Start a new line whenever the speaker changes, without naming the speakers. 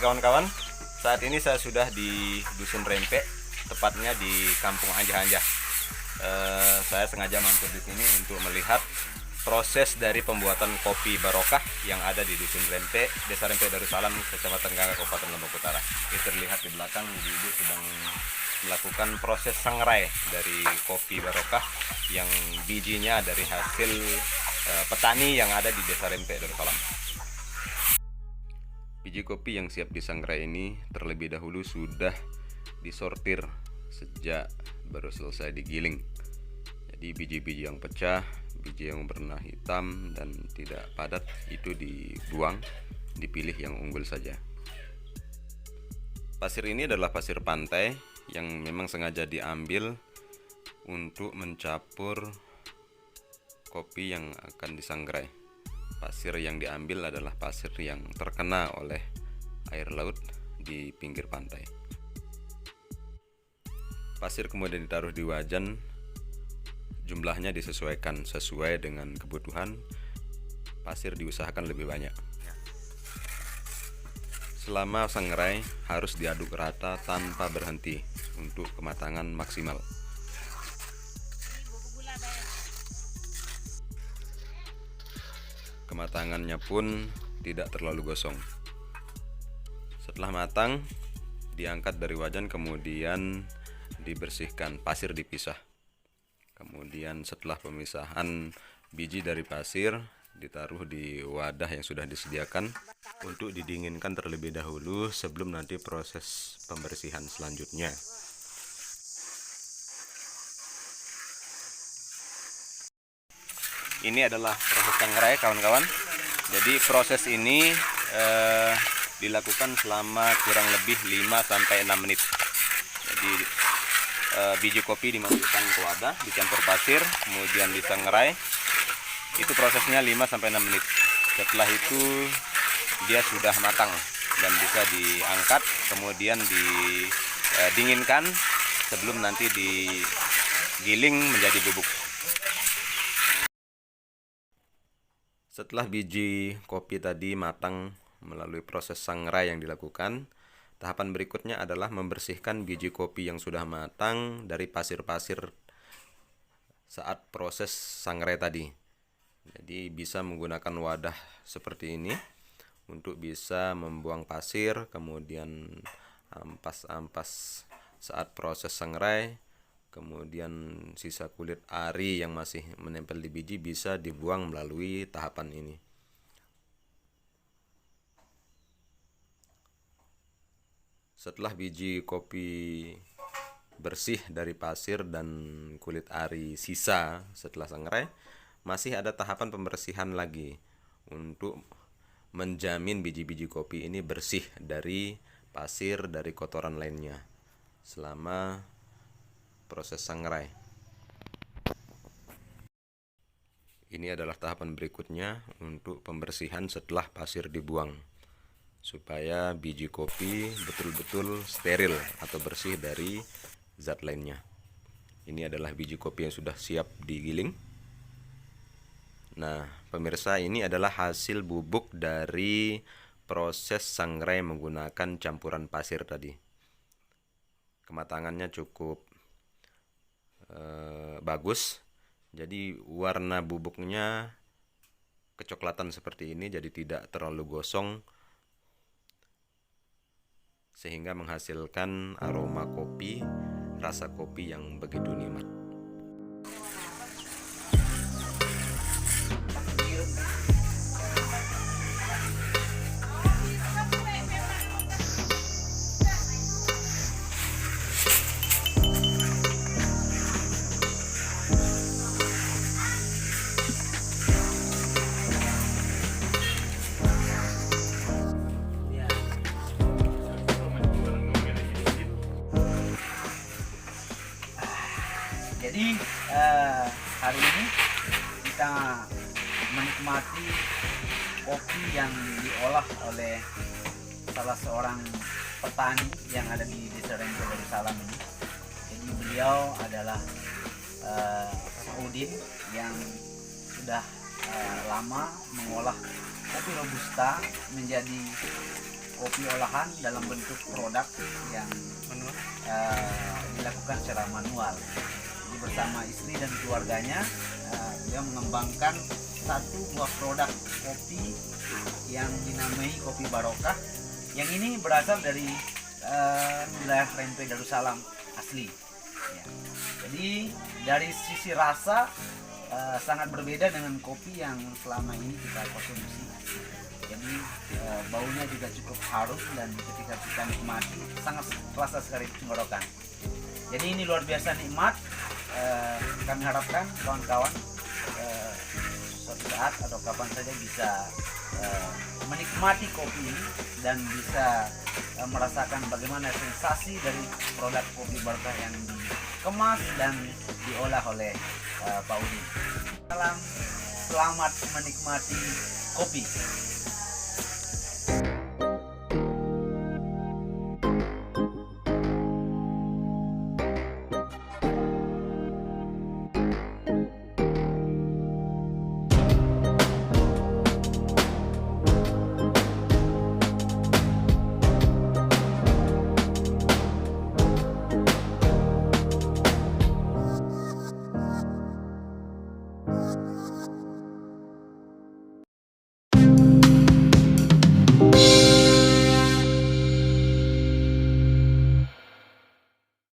kawan-kawan, saat ini saya sudah di Dusun Rempek, tepatnya di Kampung Anjah-Anjah. Saya sengaja mampir di sini untuk melihat proses dari pembuatan kopi barokah yang ada di Dusun Rempek, Desa Rempek Darussalam, Kecamatan Gangga, Kabupaten Lombok Utara. Ini terlihat di belakang ibu-ibu sedang melakukan proses sangrai dari kopi barokah yang bijinya dari hasil petani yang ada di Desa Rempek Darussalam. Biji kopi yang siap disangrai ini terlebih dahulu sudah disortir sejak baru selesai digiling. Jadi biji-biji yang pecah, biji yang berwarna hitam dan tidak padat itu dibuang, dipilih yang unggul saja. Pasir ini adalah pasir pantai yang memang sengaja diambil untuk mencampur kopi yang akan disangrai. Pasir yang diambil adalah pasir yang terkena oleh air laut di pinggir pantai. Pasir kemudian ditaruh di wajan, jumlahnya disesuaikan sesuai dengan kebutuhan. Pasir diusahakan lebih banyak. Selama sangrai harus diaduk rata tanpa berhenti untuk kematangan maksimal. Kematangannya pun tidak terlalu gosong. Setelah matang, diangkat dari wajan, kemudian dibersihkan, pasir dipisah. Kemudian setelah pemisahan biji dari pasir, ditaruh di wadah yang sudah disediakan untuk didinginkan terlebih dahulu sebelum nanti proses pembersihan selanjutnya. Ini adalah proses sangrai, kawan-kawan. Jadi proses ini dilakukan selama kurang lebih 5-6 menit. Jadi biji kopi dimasukkan ke wadah, dicampur pasir, kemudian disangrai. Itu prosesnya 5-6 menit. Setelah itu dia sudah matang dan bisa diangkat, kemudian didinginkan sebelum nanti digiling menjadi bubuk. Setelah biji kopi tadi matang melalui proses sangrai yang dilakukan, tahapan berikutnya adalah membersihkan biji kopi yang sudah matang dari pasir-pasir saat proses sangrai tadi. Jadi bisa menggunakan wadah seperti ini untuk bisa membuang pasir, kemudian ampas-ampas saat proses sangrai. Kemudian sisa kulit ari yang masih menempel di biji bisa dibuang melalui tahapan ini. Setelah biji kopi bersih dari pasir dan kulit ari sisa setelah sangrai, masih ada tahapan pembersihan lagi untuk menjamin biji-biji kopi ini bersih dari pasir, dari kotoran lainnya selama proses sangrai. Ini adalah tahapan berikutnya untuk pembersihan setelah pasir dibuang, supaya biji kopi betul-betul steril atau bersih dari zat lainnya. Ini adalah biji kopi yang sudah siap digiling. Nah, pemirsa, ini adalah hasil bubuk dari proses sangrai menggunakan campuran pasir tadi. Kematangannya cukup bagus, jadi warna bubuknya kecoklatan seperti ini, jadi tidak terlalu gosong sehingga menghasilkan aroma kopi, rasa kopi yang begitu nikmat.
Jadi hari ini kita menikmati kopi yang diolah oleh salah seorang petani yang ada di Desa Rempek Darussalam ini. Jadi beliau adalah Udin yang sudah lama mengolah kopi robusta menjadi kopi olahan dalam bentuk produk yang dilakukan secara manual. Jadi bersama istri dan keluarganya, dia mengembangkan satu buah produk kopi yang dinamai kopi Barokah. Yang ini berasal dari wilayah Rempe Darussalam asli. Ya. Jadi dari sisi rasa sangat berbeda dengan kopi yang selama ini kita konsumsi. Jadi baunya juga cukup harum dan ketika kita nikmati sangat terasa sekali tenggorokan. Jadi ini luar biasa nikmat. Kami harapkan kawan-kawan suatu saat atau kapan saja bisa menikmati kopi ini dan bisa merasakan bagaimana sensasi dari produk kopi Barokah yang dikemas dan diolah oleh Pak Udin. Selamat menikmati kopi.